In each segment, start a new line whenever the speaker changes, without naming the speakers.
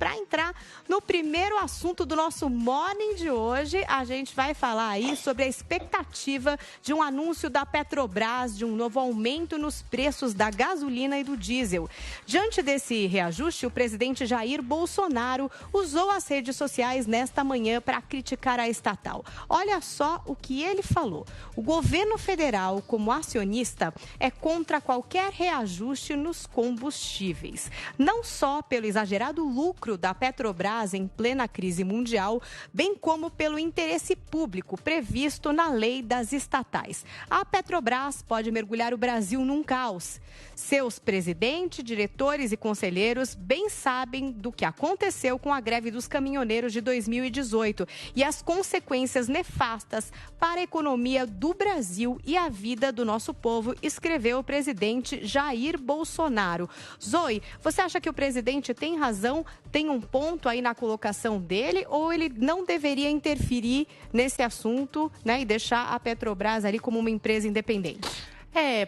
para entrar no primeiro assunto do nosso Morning de hoje, a gente vai falar aí sobre a expectativa de um anúncio da Petrobras de um novo aumento nos preços da gasolina e do diesel. Diante desse reajuste, o presidente Jair Bolsonaro usou as redes sociais nesta manhã para criticar a estatal. Olha só o que ele falou. O governo federal, como acionista, é contra qualquer reajuste nos combustíveis. Não só pelo exagerado lucro da Petrobras em plena crise mundial, bem como pelo interesse público previsto na lei das estatais. A Petrobras pode mergulhar o Brasil num caos. Seus presidentes, diretores e conselheiros bem sabem do que aconteceu com a greve dos caminhoneiros de 2018 e as consequências nefastas para a economia do Brasil e a vida do nosso povo, escreveu o presidente Jair Bolsonaro. Zoe, você acha que o presidente tem razão, tem um ponto aí na colocação dele, ou ele não deveria interferir nesse assunto, né, e deixar a Petrobras ali como uma empresa independente?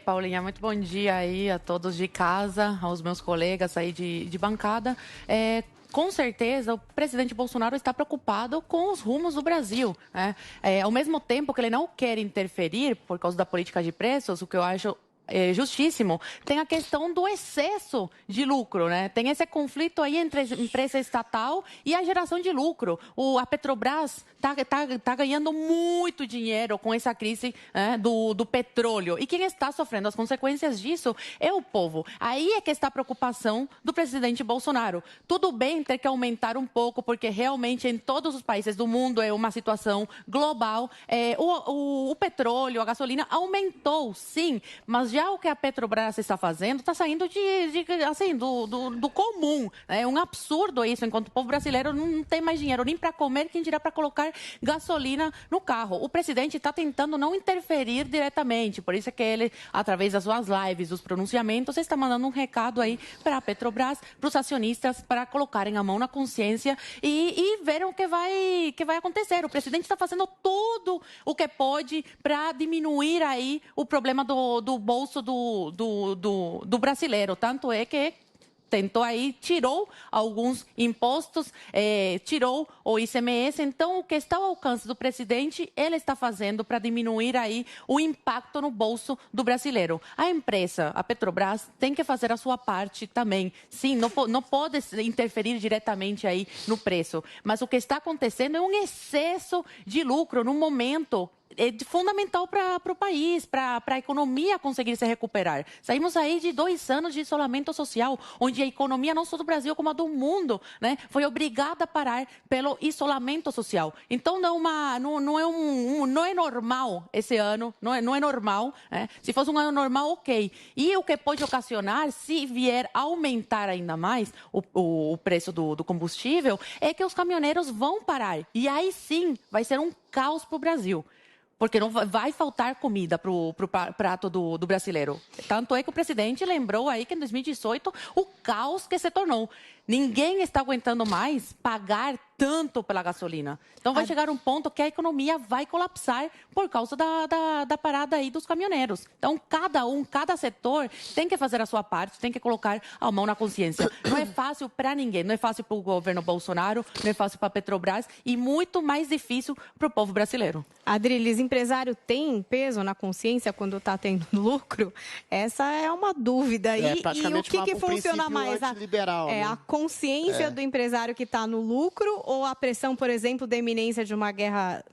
Paulinha, muito bom dia aí a todos de casa, aos meus colegas aí de bancada. Com certeza, o presidente Bolsonaro está preocupado com os rumos do Brasil, né? Ao mesmo tempo que ele não quer interferir por causa da política de preços, o que eu acho justíssimo, tem a questão do excesso de lucro, né? Tem esse conflito aí entre a empresa estatal e a geração de lucro. A Petrobras tá ganhando muito dinheiro com essa crise, né, do petróleo. E quem está sofrendo as consequências disso é o povo. Aí é que está a preocupação do presidente Bolsonaro. Tudo bem ter que aumentar um pouco, porque realmente em todos os países do mundo é uma situação global. O petróleo, a gasolina aumentou, sim, mas já o que a Petrobras está fazendo está saindo do comum. É um absurdo isso, enquanto o povo brasileiro não tem mais dinheiro nem para comer, quem dirá para colocar gasolina no carro. O presidente está tentando não interferir diretamente, por isso é que ele, através das suas lives, dos pronunciamentos, está mandando um recado aí para a Petrobras, para os acionistas, para colocarem a mão na consciência e verem o que vai acontecer. O presidente está fazendo tudo o que pode para diminuir aí o problema do bolso do brasileiro. Tanto é que tentou aí, tirou alguns impostos, tirou o ICMS. Então, o que está ao alcance do presidente, ele está fazendo para diminuir aí o impacto no bolso do brasileiro. A empresa, a Petrobras, tem que fazer a sua parte também. Sim, não pode interferir diretamente aí no preço. Mas o que está acontecendo é um excesso de lucro no momento fundamental para o país, para a economia conseguir se recuperar. Saímos aí de 2 anos de isolamento social, onde a economia não só do Brasil como a do mundo, né, foi obrigada a parar pelo isolamento social. Então não é normal esse ano, não é normal, né? Se fosse um ano normal, ok. E o que pode ocasionar, se vier a aumentar ainda mais o preço do combustível, é que os caminhoneiros vão parar. E aí sim vai ser um caos para o Brasil. Porque não vai faltar comida para o prato do brasileiro. Tanto é que o presidente lembrou aí que em 2018 o caos que se tornou. Ninguém está aguentando mais pagar tanto pela gasolina. Então vai chegar um ponto que a economia vai colapsar por causa da parada aí dos caminhoneiros. Então cada setor tem que fazer a sua parte, tem que colocar a mão na consciência. Não é fácil para ninguém, não é fácil para o governo Bolsonaro, não é fácil para a Petrobras e muito mais difícil para o povo brasileiro.
Adriles, empresário tem peso na consciência quando está tendo lucro? Essa é uma dúvida aí. E o que funciona mais? A consciência do empresário que está no lucro ou a pressão, por exemplo, da iminência de uma guerra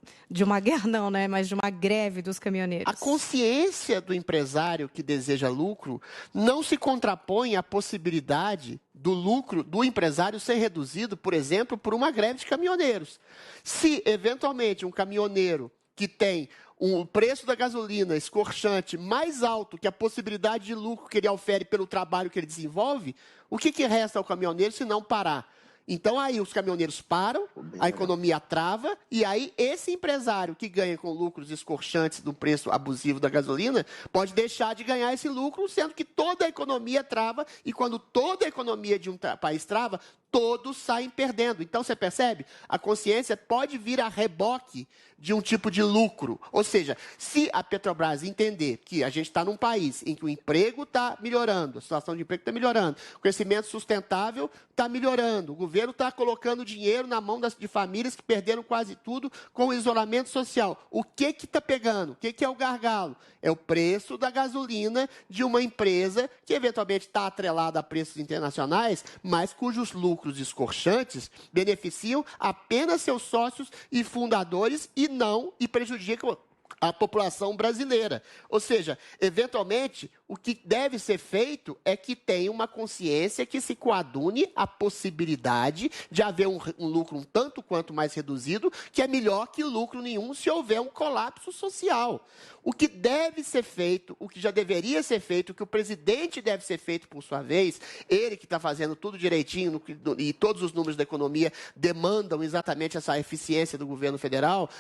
não, né? Mas de uma greve dos caminhoneiros?
A consciência do empresário que deseja lucro não se contrapõe à possibilidade do lucro do empresário ser reduzido, por exemplo, por uma greve de caminhoneiros. Se, eventualmente, um caminhoneiro que tem o preço da gasolina escorchante mais alto que a possibilidade de lucro que ele ofere pelo trabalho que ele desenvolve, o que resta ao caminhoneiro se não parar? Então, aí os caminhoneiros param, a economia trava, e aí esse empresário que ganha com lucros escorchantes do preço abusivo da gasolina pode deixar de ganhar esse lucro, sendo que toda a economia trava, e quando toda a economia de um país trava, todos saem perdendo. Então, você percebe? A consciência pode vir a reboque de um tipo de lucro. Ou seja, se a Petrobras entender que a gente está num país em que o emprego está melhorando, a situação de emprego está melhorando, o crescimento sustentável está melhorando, o governo está colocando dinheiro na mão de famílias que perderam quase tudo com o isolamento social. O que está pegando? O que é o gargalo? É o preço da gasolina de uma empresa que eventualmente está atrelada a preços internacionais, mas cujos lucros escorchantes beneficiam apenas seus sócios e fundadores e prejudicam a população brasileira. Ou seja, eventualmente, o que deve ser feito é que tenha uma consciência que se coadune a possibilidade de haver um lucro um tanto quanto mais reduzido, que é melhor que lucro nenhum se houver um colapso social. O que deve ser feito, o que já deveria ser feito, o que o presidente deve ser feito por sua vez, ele que está fazendo tudo direitinho e todos os números da economia demandam exatamente essa eficiência do governo federal,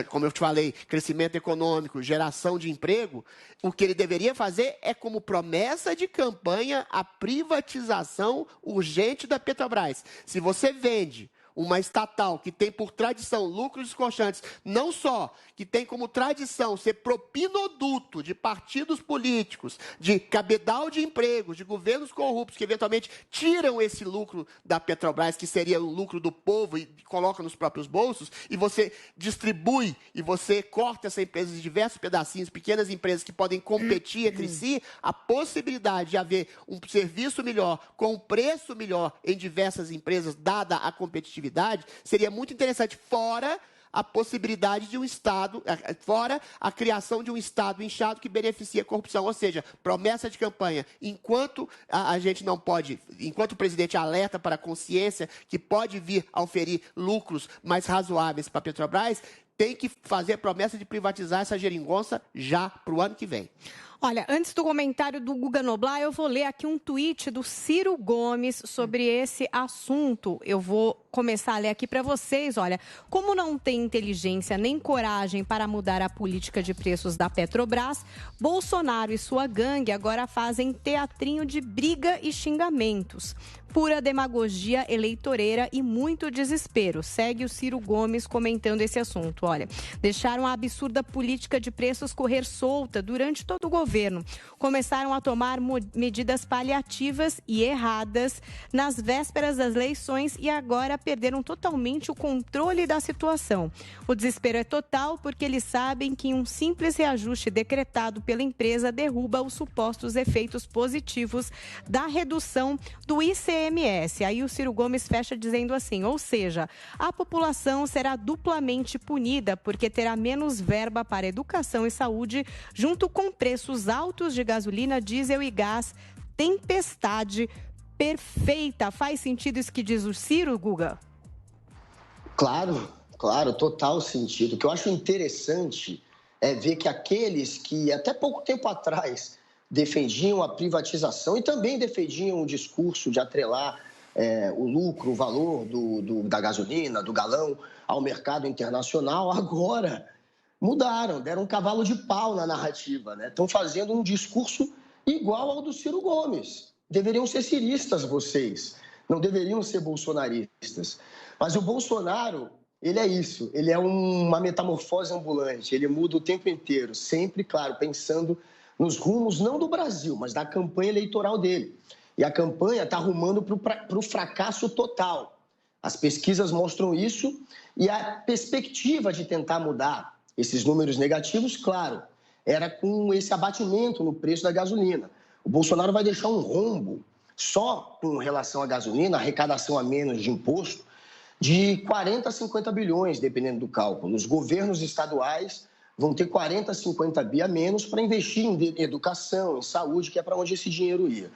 como eu te falei, crescimento econômico, geração de emprego, o que ele deveria fazer é, como promessa de campanha, a privatização urgente da Petrobras. Se você vende uma estatal que tem por tradição lucros escorchantes, não só que tem como tradição ser propinoduto de partidos políticos, de cabedal de empregos, de governos corruptos que eventualmente tiram esse lucro da Petrobras, que seria o lucro do povo, e coloca nos próprios bolsos, e você distribui e você corta essa empresa em diversos pedacinhos, pequenas empresas que podem competir entre si, a possibilidade de haver um serviço melhor, com um preço melhor em diversas empresas, dada a competitividade, seria muito interessante, fora a possibilidade de um Estado, fora a criação de um Estado inchado que beneficia a corrupção. Ou seja, promessa de campanha, enquanto a gente não pode, enquanto o presidente alerta para a consciência que pode vir a oferir lucros mais razoáveis para a Petrobras, tem que fazer promessa de privatizar essa geringonça já para o ano que vem.
Olha, antes do comentário do Guga Noblar, eu vou ler aqui um tweet do Ciro Gomes sobre esse assunto. Eu vou começar a ler aqui para vocês. Olha, como não tem inteligência nem coragem para mudar a política de preços da Petrobras, Bolsonaro e sua gangue agora fazem teatrinho de briga e xingamentos. Pura demagogia eleitoreira e muito desespero. Segue o Ciro Gomes comentando esse assunto. Olha, deixaram a absurda política de preços correr solta durante todo o governo. Começaram a tomar medidas paliativas e erradas nas vésperas das eleições e agora perderam totalmente o controle da situação. O desespero é total porque eles sabem que um simples reajuste decretado pela empresa derruba os supostos efeitos positivos da redução do ICMS. Aí o Ciro Gomes fecha dizendo assim, ou seja, a população será duplamente punida porque terá menos verba para educação e saúde, junto com preços altos de gasolina, diesel e gás. Tempestade perfeita. Faz sentido isso que diz o Ciro, Guga?
Claro, total sentido. O que eu acho interessante é ver que aqueles que até pouco tempo atrás defendiam a privatização e também defendiam o discurso de atrelar o lucro, o valor da gasolina, do galão ao mercado internacional, agora mudaram, deram um cavalo de pau na narrativa, né? Estão fazendo um discurso igual ao do Ciro Gomes. Deveriam ser ciristas vocês, não deveriam ser bolsonaristas. Mas o Bolsonaro, ele é isso, ele é uma metamorfose ambulante, ele muda o tempo inteiro, sempre, claro, pensando nos rumos não do Brasil, mas da campanha eleitoral dele. E a campanha está arrumando para o fracasso total. As pesquisas mostram isso e a perspectiva de tentar mudar esses números negativos, claro, era com esse abatimento no preço da gasolina. O Bolsonaro vai deixar um rombo só com relação à gasolina, arrecadação a menos de imposto, de 40 a 50 bilhões, dependendo do cálculo. Os governos estaduais vão ter 40 a 50 bi a menos para investir em educação, em saúde, que é para onde esse dinheiro ia.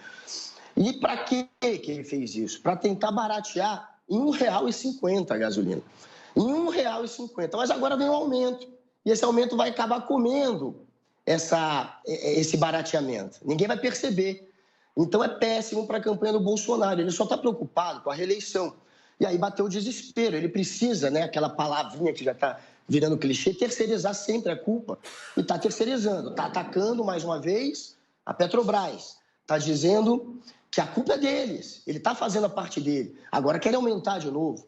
E para que ele fez isso? Para tentar baratear em R$ 1,50 a gasolina. Em R$ 1,50. Mas agora vem o aumento. E esse aumento vai acabar comendo esse barateamento. Ninguém vai perceber. Então é péssimo para a campanha do Bolsonaro. Ele só está preocupado com a reeleição. E aí bateu o desespero. Ele precisa, né, aquela palavrinha que já está virando clichê, terceirizar sempre a culpa. E está terceirizando. Está atacando, mais uma vez, a Petrobras. Está dizendo que a culpa é deles. Ele está fazendo a parte dele. Agora quer aumentar de novo.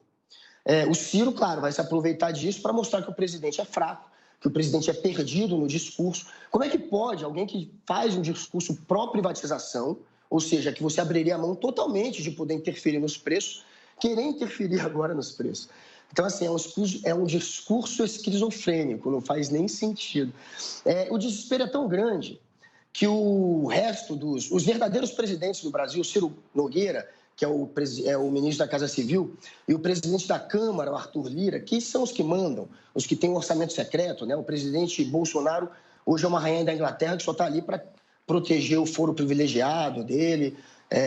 O Ciro, claro, vai se aproveitar disso para mostrar que o presidente é fraco, que o presidente é perdido no discurso. Como é que pode alguém que faz um discurso pró-privatização, ou seja, que você abriria a mão totalmente de poder interferir nos preços, querer interferir agora nos preços? Então, assim, é um discurso esquizofrênico, não faz nem sentido. O desespero é tão grande que o resto os verdadeiros presidentes do Brasil, Ciro Nogueira, que é o ministro da Casa Civil, e o presidente da Câmara, o Arthur Lira, que são os que mandam, os que têm um orçamento secreto, né? O presidente Bolsonaro hoje é uma rainha da Inglaterra que só está ali para proteger o foro privilegiado dele,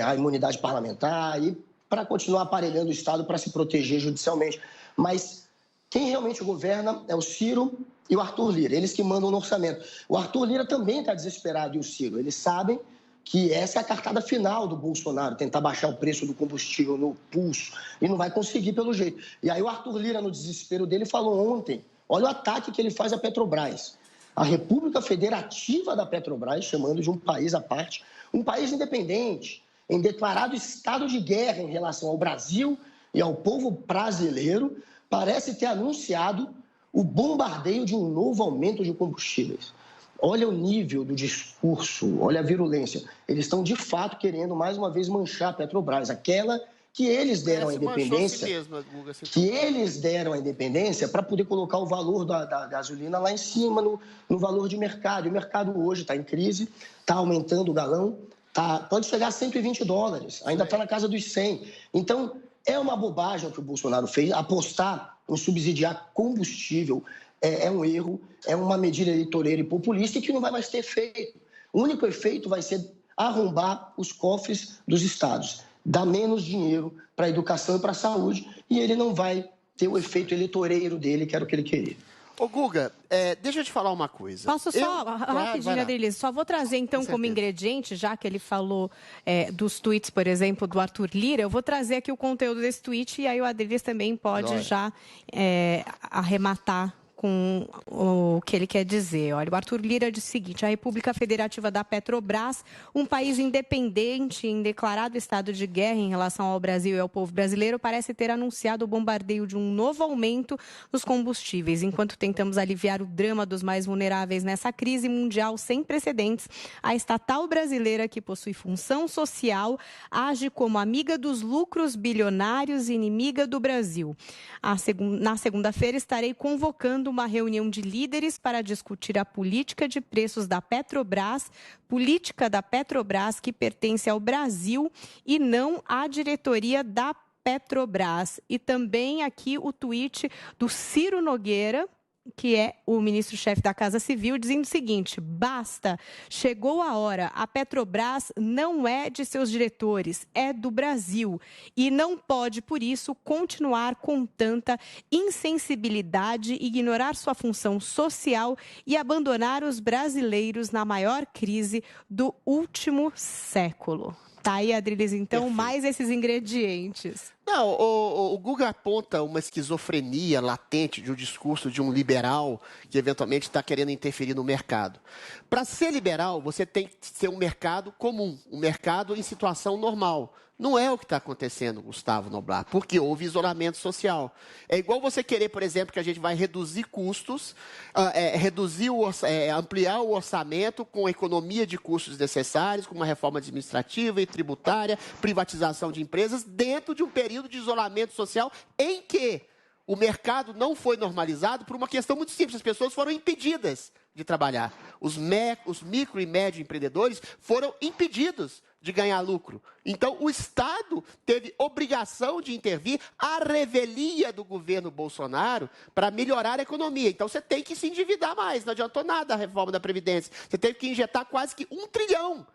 a imunidade parlamentar e para continuar aparelhando o Estado para se proteger judicialmente. Mas quem realmente governa é o Ciro e o Arthur Lira, eles que mandam no orçamento. O Arthur Lira também está desesperado e o Ciro, eles sabem que essa é a cartada final do Bolsonaro, tentar baixar o preço do combustível no pulso, e não vai conseguir pelo jeito. E aí o Arthur Lira, no desespero dele, falou ontem, olha o ataque que ele faz à Petrobras. A República Federativa da Petrobras, chamando de um país à parte, um país independente, em declarado estado de guerra em relação ao Brasil e ao povo brasileiro, parece ter anunciado o bombardeio de um novo aumento de combustíveis. Olha o nível do discurso, olha a virulência. Eles estão, de fato, querendo, mais uma vez, manchar a Petrobras, aquela que eles deram a independência, para poder colocar o valor da gasolina lá em cima, no valor de mercado. E o mercado hoje está em crise, está aumentando o galão, pode chegar a $120, ainda está na casa dos 100. Então, é uma bobagem o que o Bolsonaro fez, apostar em subsidiar combustível é um erro, é uma medida eleitoreira e populista e que não vai mais ter efeito. O único efeito vai ser arrombar os cofres dos estados, dar menos dinheiro para a educação e para a saúde, e ele não vai ter o efeito eleitoreiro dele, que era o que ele queria.
Ô, Guga, deixa eu te falar uma coisa.
Posso só, rapidinho, Adriles, só vou trazer então como ingrediente, já que ele falou dos tweets, por exemplo, do Arthur Lira, eu vou trazer aqui o conteúdo desse tweet e aí o Adriles também pode já arrematar com o que ele quer dizer. Olha, o Arthur Lira diz o seguinte: a República Federativa da Petrobras, um país independente em declarado estado de guerra em relação ao Brasil e ao povo brasileiro, parece ter anunciado o bombardeio de um novo aumento nos combustíveis. Enquanto tentamos aliviar o drama dos mais vulneráveis nessa crise mundial sem precedentes, a estatal brasileira, que possui função social, age como amiga dos lucros bilionários e inimiga do Brasil. Na segunda-feira estarei convocando uma reunião de líderes para discutir a política de preços da Petrobras, política da Petrobras que pertence ao Brasil e não à diretoria da Petrobras. E também aqui o tweet do Ciro Nogueira, que é o ministro-chefe da Casa Civil, dizendo o seguinte: basta, chegou a hora, a Petrobras não é de seus diretores, é do Brasil e não pode, por isso, continuar com tanta insensibilidade, ignorar sua função social e abandonar os brasileiros na maior crise do último século. Tá aí, Adriles, então, perfeito, mais esses ingredientes.
Não, o Guga aponta uma esquizofrenia latente de um discurso de um liberal que eventualmente está querendo interferir no mercado. Para ser liberal, você tem que ser um mercado comum, um mercado em situação normal. Não é o que está acontecendo, Gustavo Noblar, porque houve isolamento social. É igual você querer, por exemplo, que a gente vai reduzir custos, ampliar o orçamento com economia de custos necessários, com uma reforma administrativa e tributária, privatização de empresas, dentro de um período de isolamento social em que o mercado não foi normalizado por uma questão muito simples. As pessoas foram impedidas de trabalhar. Os micro e médio empreendedores foram impedidos de ganhar lucro. Então, o Estado teve obrigação de intervir à revelia do governo Bolsonaro para melhorar a economia. Então, você tem que se endividar mais. Não adiantou nada a reforma da Previdência. Você teve que injetar quase que R$1 trilhão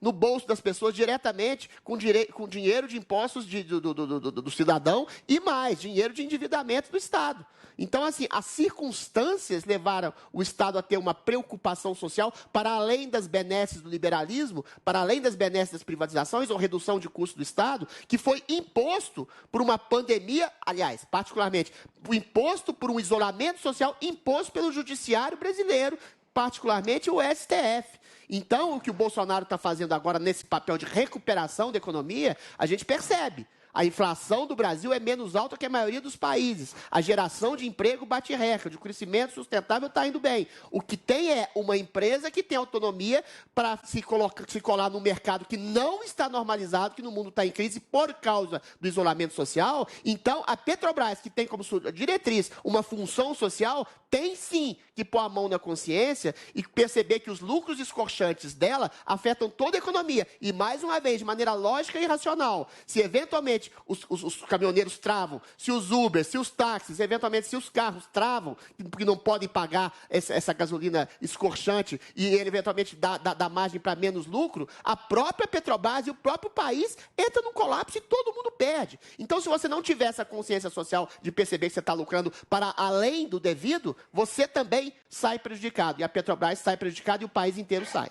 no bolso das pessoas diretamente com dinheiro de impostos do cidadão e mais, dinheiro de endividamento do Estado. Então, assim, as circunstâncias levaram o Estado a ter uma preocupação social para além das benesses do liberalismo, para além das benesses das privatizações ou redução de custo do Estado, que foi imposto por uma pandemia, aliás, particularmente, imposto por um isolamento social imposto pelo judiciário brasileiro, particularmente o STF. Então, o que o Bolsonaro está fazendo agora nesse papel de recuperação da economia, a gente percebe. A inflação do Brasil é menos alta que a maioria dos países. A geração de emprego bate recorde. O crescimento sustentável está indo bem. O que tem é uma empresa que tem autonomia para se colar num mercado que não está normalizado, que no mundo está em crise por causa do isolamento social. Então, a Petrobras, que tem como diretriz uma função social, tem sim que pôr a mão na consciência e perceber que os lucros escorchantes dela afetam toda a economia. E, mais uma vez, de maneira lógica e racional, se eventualmente os caminhoneiros travam, se os Ubers, se os táxis, eventualmente se os carros travam, porque não podem pagar essa gasolina escorchante e ele eventualmente dá margem para menos lucro, a própria Petrobras e o próprio país entra num colapso e todo mundo perde. Então, se você não tiver essa consciência social de perceber que você está lucrando para além do devido, você também sai prejudicado. E a Petrobras sai prejudicada e o país inteiro sai.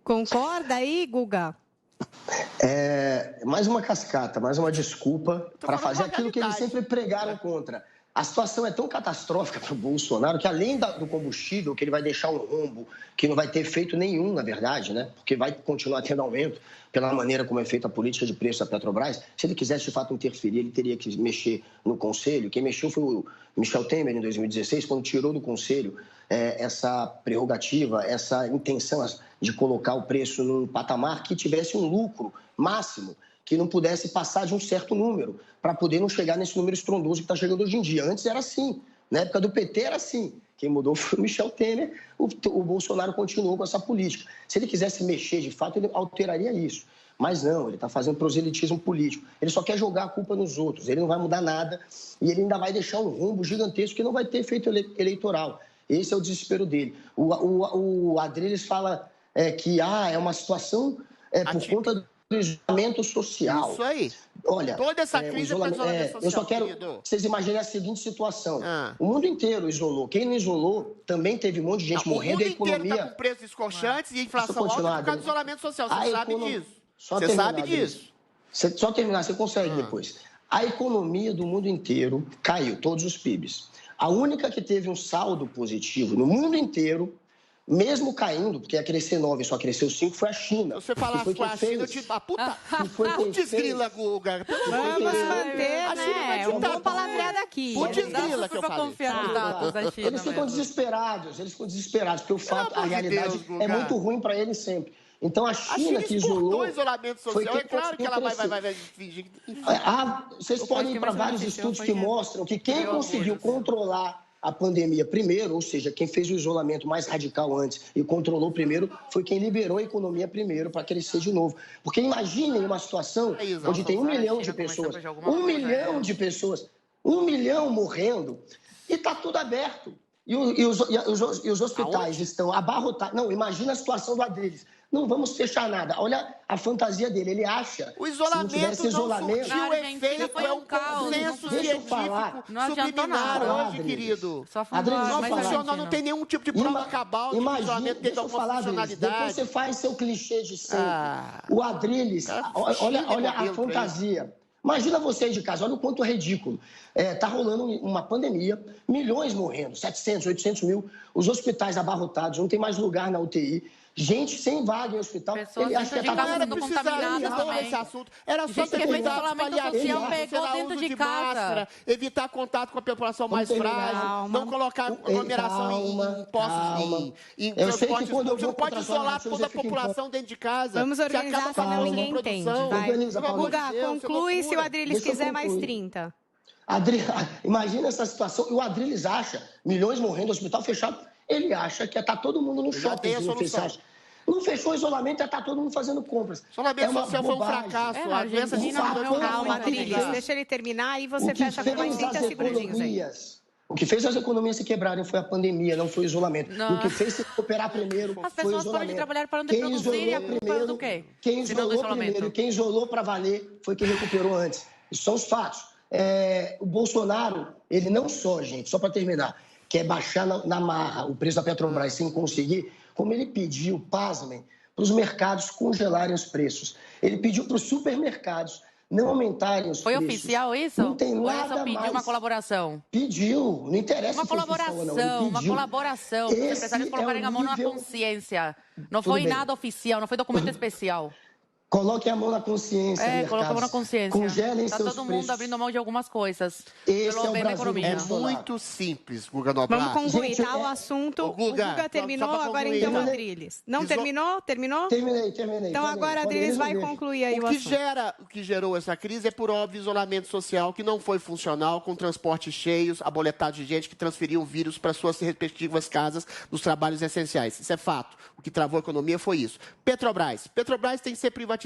Concorda aí, Guga?
Mais uma cascata, mais uma desculpa para fazer aquilo que eles sempre pregaram contra. A situação é tão catastrófica para o Bolsonaro que, além do combustível, que ele vai deixar um rombo que não vai ter efeito nenhum, na verdade, né? Porque vai continuar tendo aumento pela maneira como é feita a política de preço da Petrobras. Se ele quisesse, de fato, interferir, ele teria que mexer no Conselho. Quem mexeu foi o Michel Temer, em 2016, quando tirou do Conselho essa prerrogativa, essa intenção de colocar o preço num patamar que tivesse um lucro máximo, que não pudesse passar de um certo número, para poder não chegar nesse número estrondoso que está chegando hoje em dia. Antes era assim, na época do PT era assim. Quem mudou foi o Michel Temer, o Bolsonaro continuou com essa política. Se ele quisesse mexer, de fato, ele alteraria isso. Mas não, ele está fazendo proselitismo político. Ele só quer jogar a culpa nos outros, ele não vai mudar nada e ele ainda vai deixar um rombo gigantesco que não vai ter efeito eleitoral. Esse é o desespero dele. O Adriles fala que é uma situação por conta do isolamento social.
Isso aí.
Olha,
toda essa crise é para isolamento social.
Eu só quero que vocês imaginem a seguinte situação. O mundo inteiro isolou. Quem não isolou também teve um monte de gente morrendo e a economia...
O mundo inteiro está com preços escorchantes e inflação alta por causa do isolamento social. Você sabe disso. Você sabe disso.
Só terminar, você consegue depois. A economia do mundo inteiro caiu, todos os PIBs. A única que teve um saldo positivo no mundo inteiro, mesmo caindo, porque ia crescer 9 e só cresceu 5, foi a China.
Você falar com a China, eu te... Putz grila, Guga.
Vamos manter, né? Uma palavreada aqui.
Putz grila que eu falei.
Confiar nos dados da China.
Eles ficam desesperados, porque o fato, a realidade é muito ruim para eles sempre. Então, a China que isolou...
o isolamento social, é claro que ela vai fingir...
Vocês podem ir para vários estudos que mostram que quem conseguiu controlar a pandemia primeiro, ou seja, quem fez o isolamento mais radical antes e controlou primeiro, foi quem liberou a economia primeiro para crescer de novo. Porque imaginem uma situação onde tem 1 milhão de pessoas, 1 milhão de pessoas, 1 milhão morrendo e está tudo aberto. E os hospitais estão abarrotados. Não, imagina a situação do Adriles. Não vamos fechar nada. Olha a fantasia dele. Ele acha
o isolamento
se não tivesse isolamento...
Não, o efeito foi um consenso científico subliminar hoje, querido. Não funcionou, não tem nenhum tipo de prova cabal de isolamento dentro de alguma funcionalidade.
Depois você faz seu clichê de sempre. O Adriles, olha a fantasia. Imagina você aí de casa, olha o quanto é ridículo. Está rolando uma pandemia, milhões morrendo, 700, 800 mil, os hospitais abarrotados, não tem mais lugar na UTI, gente sem vaga em hospital.
Pessoas ele acha que
era contaminadas também. Esse assunto. Era só ter cuidado paliativo,
pegou dentro de casa.
Evitar contato com a população mais frágil, não colocar aglomeração em postos em transporte público. Você não pode isolar toda a população dentro de casa.
Vamos organizar, senão ninguém entende. Guga, conclui se o Adriles quiser mais 30.
Imagina essa situação. E o Adriles acha, milhões morrendo, hospital fechado, ele acha que está todo mundo no shopping. Não fechou o isolamento, já está todo mundo fazendo compras.
Isolamento social foi um fracasso. A doença de
calma, Adriles, deixa ele terminar e você fecha com mais 30 segundinhos aí.
O que fez as economias se quebrarem foi a pandemia, não foi o isolamento. E o que fez se recuperar primeiro foi o isolamento. As pessoas
param de trabalhar, param de produzir e a culpa do quê?
Quem isolou primeiro, quem isolou para valer foi quem recuperou antes. Isso são os fatos. O Bolsonaro, ele não só, gente, só para terminar, quer baixar na marra o preço da Petrobras sem conseguir, como ele pediu, pasmem, para os mercados congelarem os preços. Ele pediu para os supermercados não aumentarem os
Foi
preços.
oficial isso?
Não tem
ou
nada
só pediu
mais.
uma colaboração?
Pediu, não interessa
Uma
se foi oficial ou não, ele
colaboração, uma
pediu.
colaboração. Os
Esse
empresários
é
colocarem
o
a mão na
nível-
consciência. Não
Tudo
foi
bem.
nada oficial, não foi documento especial.
Coloque a mão na consciência,
Coloca a mão na consciência.
Congelem
Tá
seus
todo mundo
preços.
abrindo mão de algumas coisas.
Esse
pelo
é o
bem da
Brasil do
economia.
É
Bolsonaro.
muito simples, Guga Noblar.
Vamos concluir,
Gente,
tá? O assunto.
Ô, Guga,
o Guga terminou,
só pra
agora
concluir,
então,
tá?
Adriles. Não
Iso-
terminou? Terminou?
Terminei.
Então agora a Adriles vai concluir aí o assunto.
O que gerou essa crise é por óbvio isolamento social que não foi funcional, com transportes cheios, aboletado de gente que transferiu o vírus para suas respectivas casas nos trabalhos essenciais. Isso é fato. O que travou a economia foi isso. Petrobras tem que ser privatizada.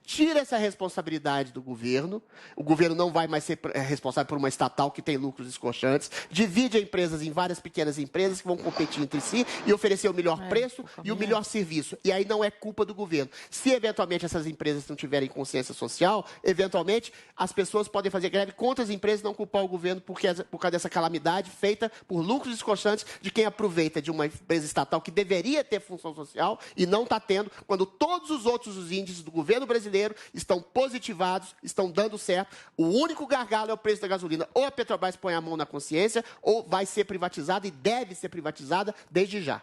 Tira essa responsabilidade do governo. O governo não vai mais ser responsável por uma estatal que tem lucros escorchantes. Divide a empresas em várias pequenas empresas que vão competir entre si e oferecer o melhor preço e o melhor serviço. E aí não é culpa do governo. Se eventualmente essas empresas não tiverem consciência social, eventualmente as pessoas podem fazer greve contra as empresas e não culpar o governo por causa dessa calamidade feita por lucros escorchantes de quem aproveita de uma empresa estatal que deveria ter função social e não está tendo, quando todos os outros índices do governo brasileiro estão positivados, estão dando certo. O único gargalo é o preço da gasolina. Ou a Petrobras põe a mão na consciência, ou vai ser privatizada e deve ser privatizada desde já.